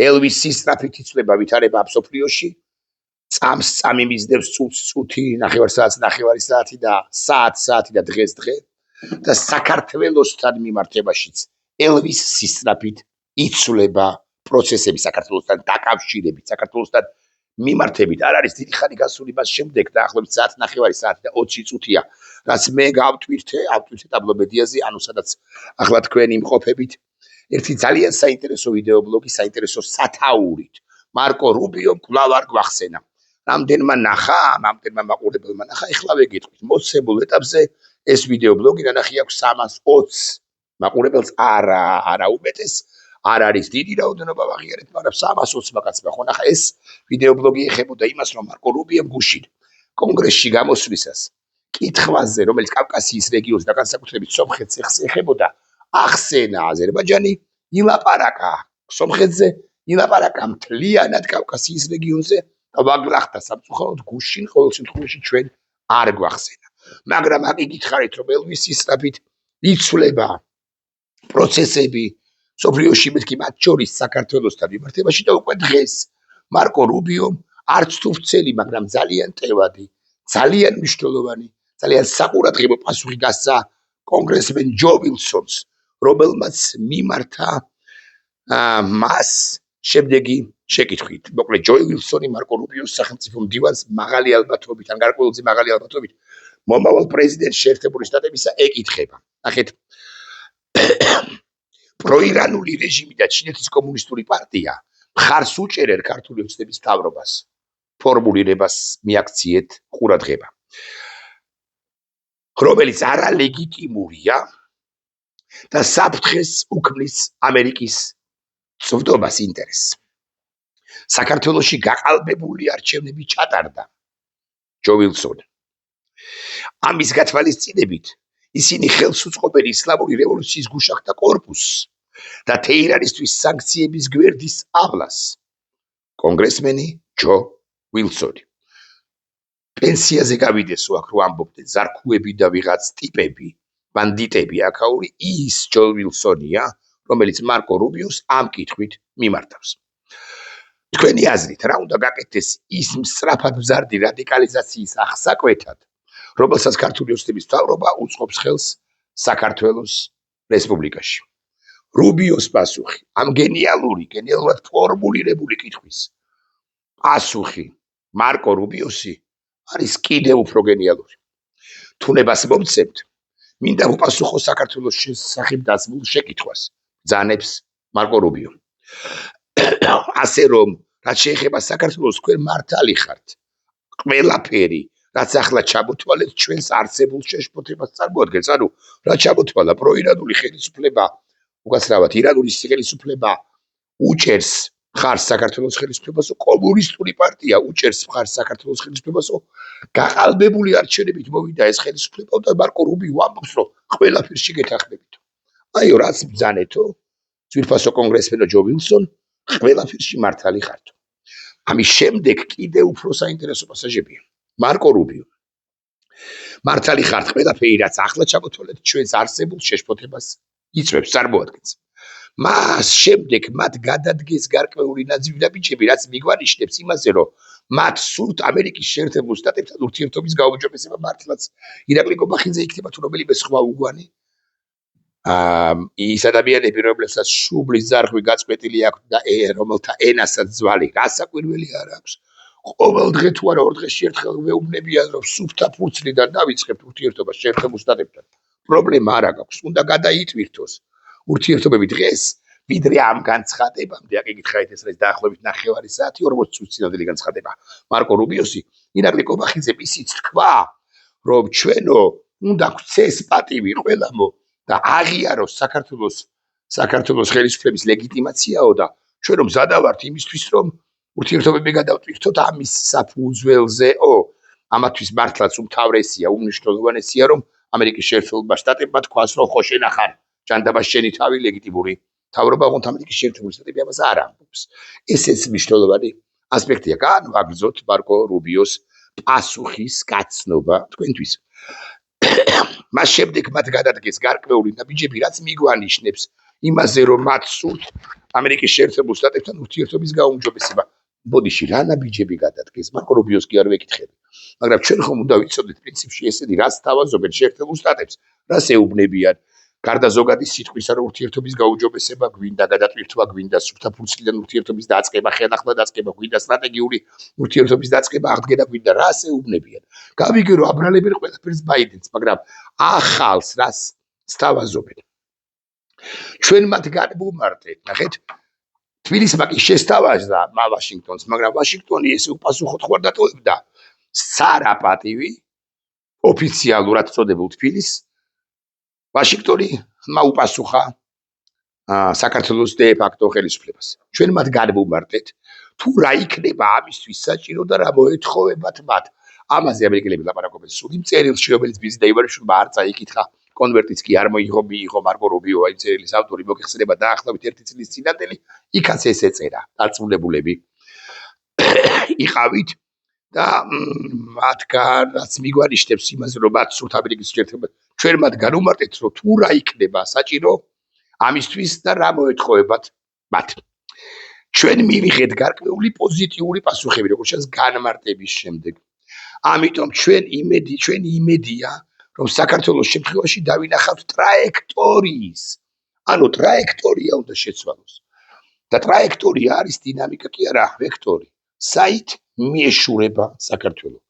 ელვისის სწრაფით იცვლება ვითარება მსოფლიოში, წამს წამი მისდევს წუთს წუთი, ნახევარი საათი და საათი და დღეს დღე და საქართველოსთან მიმართებაშიც ელვისის სწრაფით იცვლება პროცესები საქართველოსთან დაკავშირებით, საქართველოსთან მიმართებით არ არის დიდი ხანი გასული მას შემდეგ და ახლობით საათი და 20 წუთია, რაც მე გავტვირთე ტაბლომედიაზე, ანუ სადაც ახლა თქვენ იმყოფებით, ერთი ძალიან საინტერესო ვიდეობლოგი, საინტერესო სათაურით. მარკო რუბიომ კვლავ არ გვახსენა. რამდენმა მაყურებელმა ნახა, ეხლავე გეტყვით. მოცემულ ეტაპზე ეს ვიდეობლოგი ნანახი აქვს 320 მაყურებელს, არა უმეტეს, არ არის დიდი რაოდენობა ვაღიარეთ, მაგრამ 320 მაგაცმა ხო ნახა ეს ვიდეობლოგი ეხებოდა იმას, რომ მარკო რუბიომ გუშინ კონგრესში გამოსვლისას კითხვაზე, რომელიც კავკასიის რეგიონს და განსაკუთრებით სომხეთს ეხებოდა, ახსენა აზერბაიჯანი, ილაპარაკა სომხეთზე, ილაპარაკა მთლიანად კავკასიის რეგიონზე და ვაგლახთა სამწუხაროდ გუშინ ყოველ შემთხვევაში ჩვენ არ გვახსენა. მაგრამ აქ იგითხარით, რომ ელვისის სწრაფით იცვლება პროცესები სოფლიოში მეთქი მათ შორის საქართველოსთან მიმართებაში და უკვე დღეს მარკო რუბიომ არც თუ ვრცელი, მაგრამ ძალიან ტევადი, ძალიან მნიშვნელოვანი, ძალიან საყურადღებო პასუხი გასცა კონგრესმენ ჯო ვილსონს, რომელმაც მიმართა მას შემდეგი შეკითხვით. მოკლედ ჯო ვილსონი მარკო რუბიოს სახელმწიფო მდივანს მაღალი ალბათობით, ან გარკვეულწილად მაღალი ალბათობით მომავალ პრეზიდენტ შეერთებული შტატებისა ეკითხება. ნახეთ, პროირანული რეჟიმი და ჩინეთის კომუნისტური პარტია მხარს უჭერენ ქართული ოცნების მთავრობას, ფორმულირებას მიაქციეთ ყურადღება, რომელიც არალეგიტიმურია და საფრთხეს უქმნის ამერიკის წვდომას ინტერესს. საქართველოში გაყალბებული არჩევნები ჩატარდა ჯო ვილსონი. ამის გათვალისწინებით ისინი ხელს უწყობენ ისლამური რევოლუციის გუშაღთა კორპუსს და თეირანისთვის სანქციების გვერდის ავლას. კონგრესმენი ჯო ვილსონი. პენსიაზე გავიდესო აქ რო ამბობდნენ ზარქუები და ვიღაც ტიპები, ბანდიტები აქაური, ის ჯო ვილსონია, რომელიც მარკო რუბიოს ამ კითხვით მიმართავს. თქვენი აზრით, რა უნდა გაკეთდეს ის მსწრაფად მზარდი რადიკალიზაციის აღსაკვეთად, რომელსაც ქართული ოცნების მთავრობა უწყობს ხელს საქართველოს რესპუბლიკაში? რუბიოს პასუხი, ამ გენიალურად ფორმულირებული კითხვის პასუხი მარკო რუბიოსი არის კიდევ უფრო გენიალური. თუნებას მომცემთ, მინდა უპასუხო საქართველოს შესახებ დასმულ შეკითხვას, ბრძანებს მარკო რუბიო. ასე რომ, რაც შეეხება საქართველოს, თქვენ მართალი ხართ. ყველაფერი, რაც ახლა ჩამოთვალეთ, ჩვენს არსებულ შეშფოთებას წარმოადგენს. ანუ, რა ჩამოთვალა, პროირანული ხელისუფლება, უკაცრავად ირანული ხელისუფლება უჭერს მხარს საქართველოს ხელისუფლებასო, კომუნისტური პარტია უჭერს მხარს საქართველოს ხელისუფლებასო, გაყალბებული არჩევნებით მოვიდა ეს ხელისუფლება და მარკო რუბიო ამბობს, რომ ყველაფერში გეთანხმებითო. აიო, რაც ბრძანეთო, ძვირფასო კონგრესმენო ჯო ვილსონ, ყველაფერში მართალი ხართო. ამის შემდეგ კიდევ უფრო საინტერესო პასაჟებია. მარკო რუბიო. მართალი ხართ, ყველაფერი, რაც ახლა ჩამოთვალეთ, ჩვენს არსებულ შეშფოთებას იწვევს, წარმოადგენს. მას შემდეგ მათ გადადგეს გარკვეული ნაძვი და ბიჭები, რაც მიგვანიშნებს იმაზე, რომ მათ სურთ ამერიკის შეერთებულ შტატებთან ურთიერთობის გაუმჯობესება მართლაც ირაკლი კობახიძე იქნება თუ რომელიმე სხვა უგვანი. ის ადამიანები, რომლებსაც შუბლის ძარღვი გაწყვეტილი აქვს და რომელთა ენასაც ძვალი გასაკვირველი არ აქვს. ყოველ დღე თუ არა ორ დღეში ერთხელ ვეუბნებიან, რომ სუფთა ფურცლიდან დავიწყებთ ურთიერთობას შეერთებულ შტატებთან. პრობლემა არ აქვს, უნდა გადაიტვირთოს ურთიერთობები დღეს, ვიდრე ამ განცხადებამდე, აქ ეკითხეთ ეს არის დაახლოებით 9 საათი, 40 წუთის წინანდელი განცხადება. მარკო რუბიოსი, ირაკლი კობახიძე ისიც თქვა, რომ ჩვენო უნდა გვცეს პატივი ყველამო და აღიაროს საქართველოს ხელისუფლების ლეგიტიმაციაო და ჩვენ რომ მზადა ვართ იმისთვის, რომ ურთიერთობები გადავტვირთოთ ამის საფუძველზეო. ამათვის მართლაც უმთავრესია, უმნიშვნელოვანესია, რომ ამერიკის შეერთებულმა შტატებმა თქვას, რომ ხო შენახარ ჯანდაბას შენი თავი ლეგიტიმური მთავრობა, ოღონდ ამერიკის შეერთებული შტატები ამას არ ამბობს. ესეც მნიშვნელოვანი ასპექტია. განვაგრძოთ მარკო რუბიოს პასუხის გაცნობა თქვენთვის. მას შემდეგ მათ გადადგეს გარკვეული ნაბიჯები, რაც მიგვანიშნებს იმაზე რომ მათ სურთ ამერიკის შეერთებულ შტატებთან ურთიერთობის გაუმჯობესება. ბოდიში რა ნაბიჯები გადადგეს, მარკო რუბიოს კი არ ვეკითხები. მაგრამ ჩვენ ხომ უნდა ვიცოდეთ პრინციპში ესენი რას თავაზობენ შეერთებულ შტატებს, რას ეუბნებიან. გარდა ზოგადი სიტყვისა რომ ურთიერთობის გაუმჯობესება გვინდა გადატვირთვა, გვინდა სუფთაფურცლიდან ურთიერთობის დაწყება, ხელახლა დაწყება, გვინდა სტრატეგიული ურთიერთობის დაწყება, აღდგენა გვინდა, რას ეუბნებიან. გავიგე რომ აბრალებენ ყველაფერს ბაიდენს, მაგრამ ახალს რას სთავაზობენ. ჩვენ მათ განვუმარტეთ, ნახეთ, თბილისმა კი შესთავაზა ვაშინგტონს, მაგრამ ვაშინგტონი ესე უპასუხოდ ხوار დატოვებდა სარაპატივი ოფიციალურად წოდებულ თბილისს. ვაშინგტონი უპასუხა საქართველოს დე-ფაქტო ხელისუფლებას. ჩვენ მათ განვუმარტეთ, თუ რა იქნება ამისთვის საჭირო და რა მოეთხოვებათ მათ. ამაზე ამერიკელები ლაპარაკობენ სულ იმ წერილში, რომელიც ბიზ დეივარიშვილმა არ წაიკითხა. კონვერტიც კი არ მიიღო მარკო რუბიო, აი წერილის ავტორი მოგეხსენება დაახლოებით 1 წლის წინანდელი, იქაც ეს ეწერა, დარწმუნებულები იყავით და მათგანაც მიგვანიშნებს იმაზე, რომ მათ სურთ ამერიკის შეერთება. ჩვენ მათ განვუმარტეთ, რომ თუ რა იქნება საჭირო ამისთვის და რა მოეთხოვებათ მათ. ჩვენ მივიღეთ გარკვეული პოზიტიური პასუხები, როგორც ჩანს განმარტების შემდეგ. ამიტომ ჩვენი იმედია რომ საქართველოს შემთხვევაში დავინახავთ ტრაექტორიის. ანუ ტრაექტორია უნდა შეცვალოს. და ტრაექტორია არის დინამიკა კი არა, ვექტორი. საით მიეშურება საქართველოს.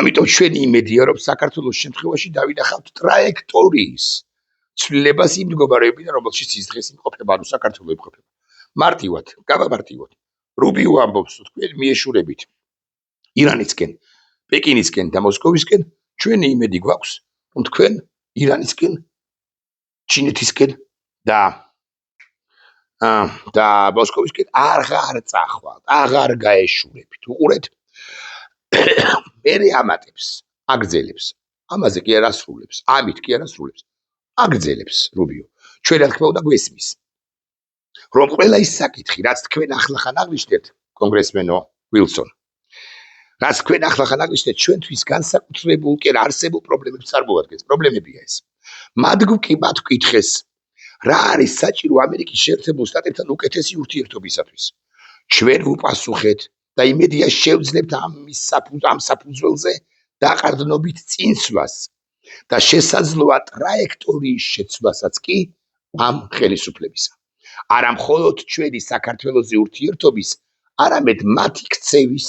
ამიტომ ჩვენი იმედია რომ საქართველოს შემთხვევაში დავინახავთ ტრაექტორიის ცვლილებას იმ მდგომარეობიდან, რომელშიც ის დღეს იმყოფება, ანუ საქართველოს იმყოფება. მარტივად, გამამარტივად. რუბიო ამბობს, თქვენ მიეშურებით ირანისკენ, პეკინისკენ და მოსკოვისკენ, ჩვენი იმედი გვაქვს, რომ თქვენ ირანისკენ, ჩინეთისკენ და მოსკოვისკენ აღარ წახვალთ, აღარ გაეშურებით. უყურეთ, მერე ამატებს, აგრძელებს. ამაზე კი არ ასრულებს, ამით კი არ ასრულებს. აგრძელებს რუბიო. ჩვენ რა თქმა უნდა გვესმის. რომ ყველა ის საკითხი, რაც თქვენ ახლახან აღნიშნეთ, კონგრესმენო ვილსონ, რაც თქვენ ახლახან აღნიშნეთ, ჩვენთვის განსაკუთრებულ კი არსებულ პრობლემებს წარმოადგენს. პრობლემებია ეს. მათ ვკითხეს, რა არის საჭირო ამერიკის შეერთებულ შტატებთან უკეთესი ურთიერთობისათვის. ჩვენ ვუპასუხეთ და იმედია შევძლებთ ამ საფუძველზე დაყრდნობით წინსვლას და შესაძლოა ტრაექტორიის შეცვლასაც კი ამ ხელისუფლებისა. არა მხოლოდ ჩვენი საქართველოსი ურთიერთობის, არამედ მათი ქცევის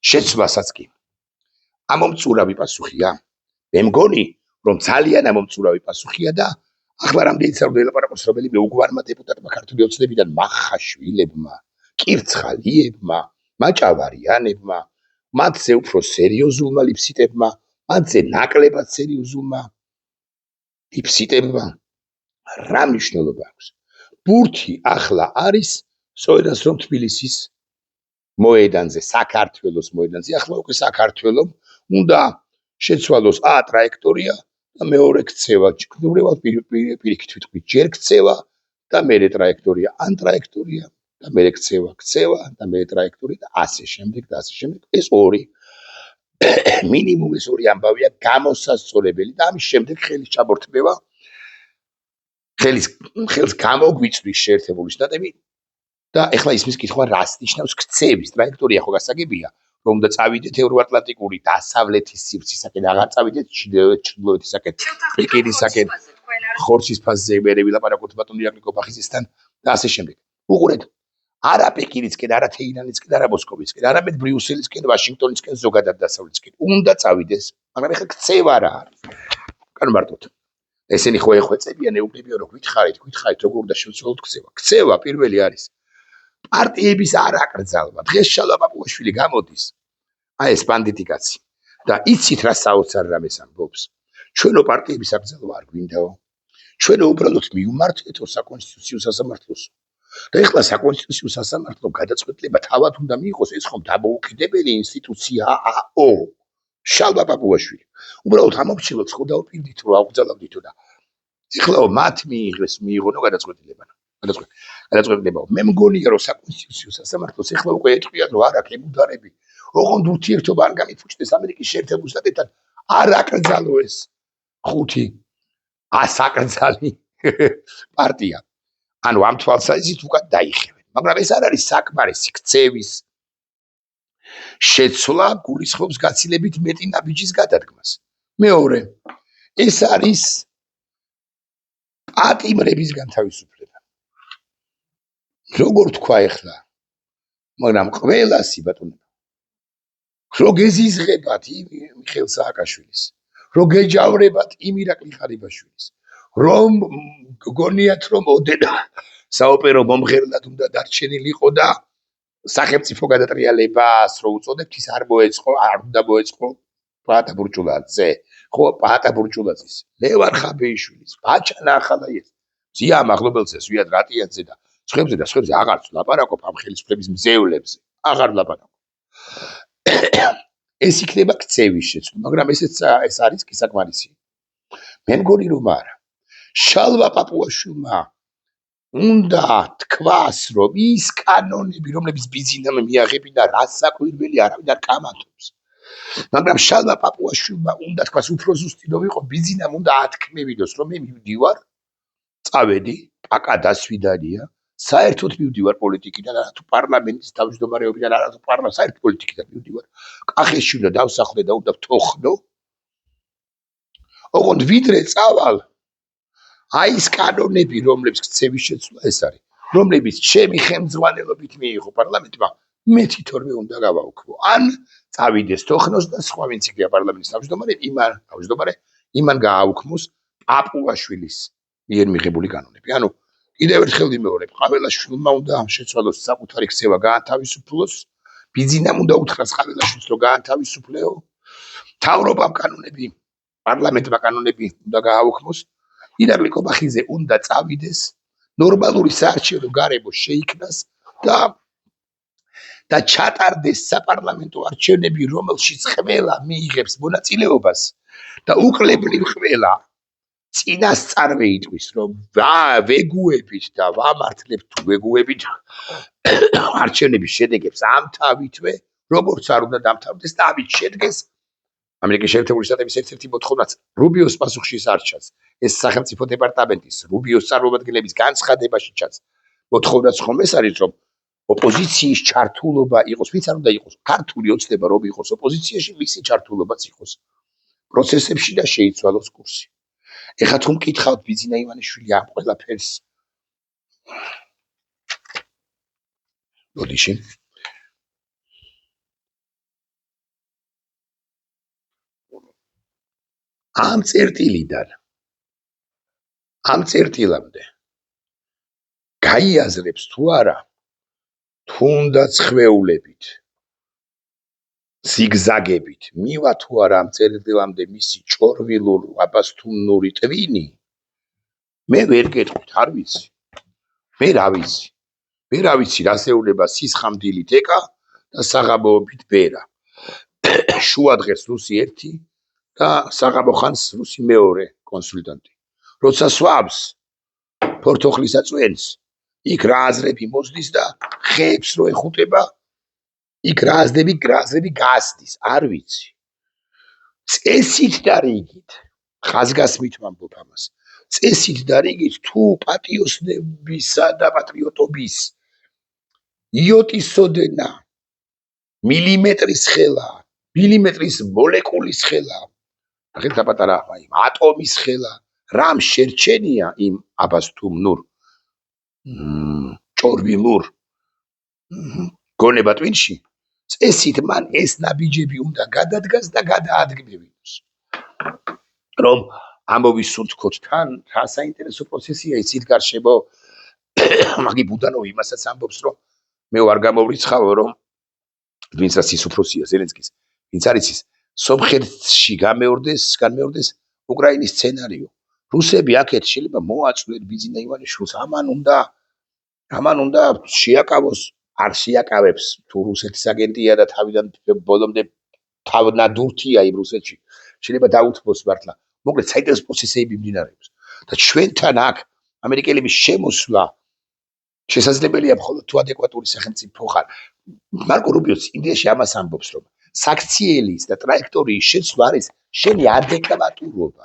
შეცვლასაც კი. ამომწურავი პასუხია. მე მგონი, რომ ძალიან ამომწურავი პასუხია და ახლა რამდენიც არ უნდა ელაპარაკოს რომელიმე უგვარმა დეპუტატმა ქართული ოცნებიდან, მახაშვილებმა, კირცხალიებმა, მაჭავარიანებმა, მათზე უფრო სერიოზულმა ლიფსიტებმა, მათზე ნაკლებად სერიოზულმა ლიფსიტებმა რა მნიშვნელობა აქვს. ბურთი ახლა არის სწორედაც რომ თბილისის მოედანზე, საქართველოს მოედანზე, ახლა უკვე საქართველოს უნდა შეცვალოს ტრაექტორია და მეორე ქცევა. ჩქნურებად პირიქით ვიტყვი, ჯერ ქცევა და მერე ტრაექტორია, ან ტრაექტორია და მერე ქცევა და მერე ტრაექტორია და ასე შემდეგ და ასე შემდეგ. ეს ორი მინიმუმ ეს ორი ამბავია გამოსასწორებელი და ამის შემდეგ ხელის ჩამორთმევა ხელს გამოგვიწვის შეერთებული შტატები და ეხლა ისმის კითხვა რას ნიშნავს ქცევის ტრაექტორია ხო გასაგებია რომ უნდა წავიდეთ ევროატლანტიკური დასავლეთის სივრცისაკენ აღარ წავიდეთ ჩრდილოეთისაკენ პეკინისაკენ ხორცის ფასზე მე ვილაპარაკოთ ბატონი ირაკლი კობახიზისთან და ასე შემდეგ. უყურეთ, არა პეკინისკენ, არა თეირანისკენ, არა მოსკოვისკენ, არამედ ბრიუსელისკენ, ვაშინგტონისკენ, ზოგადად დასავლეთისკენ უნდა წავიდეს, მაგრამ ეხლა ქცევა რა არის? განმარტოთ. ესენი ხო ეხვეწებიან, ეუბნებიან, რომ გითხარით, როგორ უნდა შევცვალოთ ქცევა. ქცევა პირველი არის პარტიების არაკრძალვა. დღეს შალვა-პაპუაშვილი გამოდის, ეს ბანდიტი კაცი და იცით რა საოცარ რამეს ამბობს. ჩვენო პარტიების აკრძალვა არ გვინდაო. ჩვენო უბრალოდ მივმართეთო საკონსტიტუციო სასამართლოს. და ეხლა საკონსტიტუციო სასამართლო გადაწყვეტილება თავად უნდა მიიღოს, ეს ხომ დამოუკიდებელი ინსტიტუციაა. შალვა-პაპუაშვილი. უბრალოდ ამომრჩილოთ ხო დაუპირდით რომ აღგზავნდითო და ეხლა მათ მიიღონო გადაწყვეტილება. მე მგონია რომ საკონსტიტუციო სასამართლოს ეხლა უკვე ეტყვია რომ არა კებუდარები ოღონდ ურთიერთობა არ გამიფუჭდეს ამერიკის შეერთებულ შტატებთან არ აკრძალოს 5 ასაკრძალი პარტია. ანუ ამ თვალსაზრისით უკან დაიხევენ. მაგრამ ეს არ არის საკმარისი ქცევის შეცვლა გულისხმობს გაცილებით მეტი ნაბიჯის გადადგმას. მეორე, ეს არის პატიმრების განთავისუფლება. როგორ თქვა ეხლა, მაგრამ ყველასი ბატონო, რო გეზიზღებათ მიხეილ სააკაშვილის, რო გეჯავრებათ იმირაკლი ხარიბაშვილის, რომ გგონიათ რომ ოდენა საოპერო მომღერლად უნდა დარჩენილიყო და სახელმწიფო გადატრიალებას რო უწოდებთ, ის არ მოეწყო, არ უნდა მოეწყო პაატა ბურჭულაძე, ხო, პაატა ბურჭულაძის, ლევან ხაბეიშვილის, ბაჩანა ახალაიეს, ზია მაღლობელზე, ზვიად რატიანზე და სხვებზე აღარც ლაპარაკობ ამ ხელისუფლების მძევლებზე, აღარ ლაპარაკობ. ეს იქნება ქცევის შეცვლა, მაგრამ ეს არის კი საკმარისი. მე მგონი რომ არა. შალვა პაპუაშვილმა უნდა თქვას, რომ ის კანონები, რომლებიც ბიზინამ მიაღებინა, რას საკვირველი არავინ არ კამათობს. მაგრამ შალვა პაპუაშვილმა უნდა თქვას, უფრო ზუსტი რომ იყო, ბიზინამ უნდა ათქმევინოს, რომ მე მივდივარ, წავედი, პაკა დასვიდანია, საერთოდ მივდივარ პოლიტიკიდან, არა თუ პარლამენტის თავმჯდომარეობიდან, არა თუ საერთოდ პოლიტიკიდან მივდივარ. კახეთში უნდა დავსახლე და უნდა ვთოხნო. ოღონდ ვიდრე წავალ, აი ეს კანონები, რომლებიც ქცევის შეცვლა ეს არის, რომლებიც ჩემი ხელმძღვანელობით მიიღო პარლამენტმა, მე თვითონვე უნდა გავაუქმო. ან წავიდეს თოხნოს და სხვა ვინც იქნება პარლამენტის თავმჯდომარე, იმან გააუქმოს პაპუაშვილის მიერ მიღებული კანონები. ანუ კიდევ ერთხელ ვიმეორებ, ყაველაშვილმა უნდა შეცვალოს საკუთარი ქცევა გაათავისუფლოს, ბიზინამ უნდა უთხრას ყაველაშვილს, რომ გაათავისუფლეო, მთავრობამ კანონები, პარლამენტმა კანონები უნდა გააუქმოს, ირაკლი კობახიძე უნდა წავიდეს, ნორმალური საარჩევნო გარემო შეიქმნას და ჩატარდეს საპარლამენტო არჩევნები, რომელშიც ყველა მიიღებს მონაწილეობას და უკლებრივ ყველა წინასწარვე იტყვის, რომ ვეგუებით და ვამართლებთ თუ ვეგუებით არჩევნების შედეგებს ამ თავითვე, როგორც არ უნდა დამთავრდეს და ამით შედგეს ამერიკის შეერთებული შტატების ერთ-ერთი მოთხოვნაც რუბიოს პასუხში არჩას. ეს სახელმწიფო დეპარტამენტის რუბიოს წარმომადგენლების განცხადებაში ჩანს. მოთხოვნაც ხომ ეს არის, რომ ოპოზიციის ჩართულობა იყოს, ვინც არ უნდა იყოს, ქართული ოცნება რომ იყოს ოპოზიციაში, მისი ჩართულობაც იყოს პროცესებში და შეიცვალოს კურსი. ეხლა თუ მკითხავთ ბიზინა ივანიშვილი ამ ყველაფერს, ბოდიში ამ წერტილამდე გაიაზრებს თუ არა, თუნდაც ხვეულებით, ზიგზაგებით, მივა თუ არა ამ წერტილამდე მისი ჭორვილურ აბასთუმნური ტვინი, მე ვერ გეტყვით, არ ვიცი. მე რა ვიცი, რას ეუბნება სისხამდილით ეკა და საღამოობით ბერა. შუა დღეს რუსი 1 და საღამო ხანს რუსი 2 კონსულტანტი. როცა სვამს ფორთოხლის აწვენს, იქ რა აზრები მოძდის და ხეებს რო ეხუტება, იქ რა აზრები გასდის, არ ვიცი. წესით და რიგით, ხაზგასმით ვამბობ ამას. წესით და რიგით თუ პატიოსნებისა და პატრიოტობის იოტის სოდენა მილიმეტრის ხელა, მილიმეტრის მოლეკულის ხელა, ახლა დაპატარა იმ ატომის ხელა, რამ შერჩენია იმ აბასთუმნურ ჭორვილურ გონება ტვინში, წესით მან ეს ნაბიჯები უნდა გადადგას და გადაადგმევინოს. რომ ამოვისურთქოთ თან, რა საინტერესო პროცესია ის იქ გარშემო, მაგი ბუდანოვი იმასაც ამბობს, რომ მე ვარ გამოვრიცხავ, რომ ვინცაც ის უფროსია ზელენსკის, ვინც არის ის, სომხეთში განმეორდეს უკრაინის სცენარიო. რუსები აქეთ შეიძლება მოაწყვეთ ბიზინა ივანიშვილს, ამან უნდა შეაკავოს, არ შეაკავებს, თუ რუსეთის აგენტია და თავიდან ბოლომდე თავნადურთია იმ რუსეთში, შეიძლება დაუთმოს მართლა. მოკლედ საინტერესო პროცესები მიმდინარეობს და ჩვენთან აქ ამერიკელების შემოსვლა შესაძლებელია მხოლოდ თუ ადეკვატური სახელმწიფო ხარ. მარკო რუბიოც ინდიაში ამას ამბობს, რომ საქციელის და ტრაექტორიის შეცვლა არის შენი ადეკვატურობა.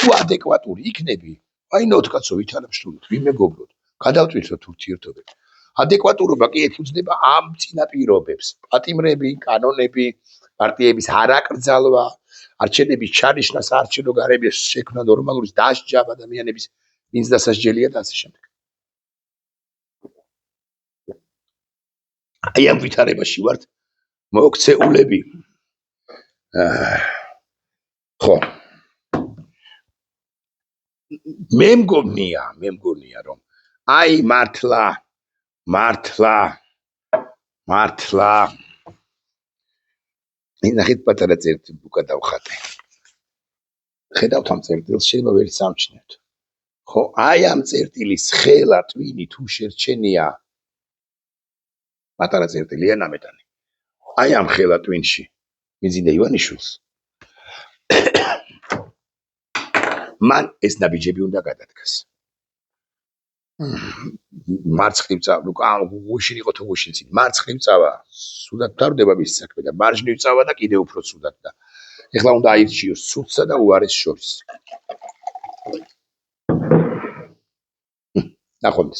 თუ ადეკვატური იქნები, აი ნოთკაცო ვითანამშრომლოთ, ვიმეგობროთ, გადავტვირთოთ ურთიერთობები. ადეკვატურობა კი ეფუძნება ამ წინაპირობებს, პატიმრები, კანონები, პარტიების არაკრძალვა, არჩევნების ჩანიშვნა, საარჩევნო გარემოს შექმნა, ნორმალური დასჯა ადამიანების ვინც დასაჯელია და ასე შემდეგ. აი ამ ვითარებაში ვართ მოქცეულები. ხო. მე მგონია რომ აი მართლა ნახეთ პატარა წერტილი ბუკა დავხატე. ხედავთ ამ წერტილს, შეიძლება ვერ სამჩნევთ. ხო, აი ამ წერტილის ხელა ტვინი თუ შერჩენია პატარა წერტილია ნამეტანი. აი ამ ხელა ტვინში მიზიდა ივანიშვილს. მან ეს ნაბიჯები უნდა გადადგას. მარცხნივ წავა, გუშინ იყო თუ გუშინ წინ. მარცხნივ წავა, სუდად მთავრდება მის საქმე და მარჯვნივ წავა და კიდევ უფრო სუდად და ეხლა უნდა აირჩიოს ცუდსა და უარეს შორის. ნახოთ.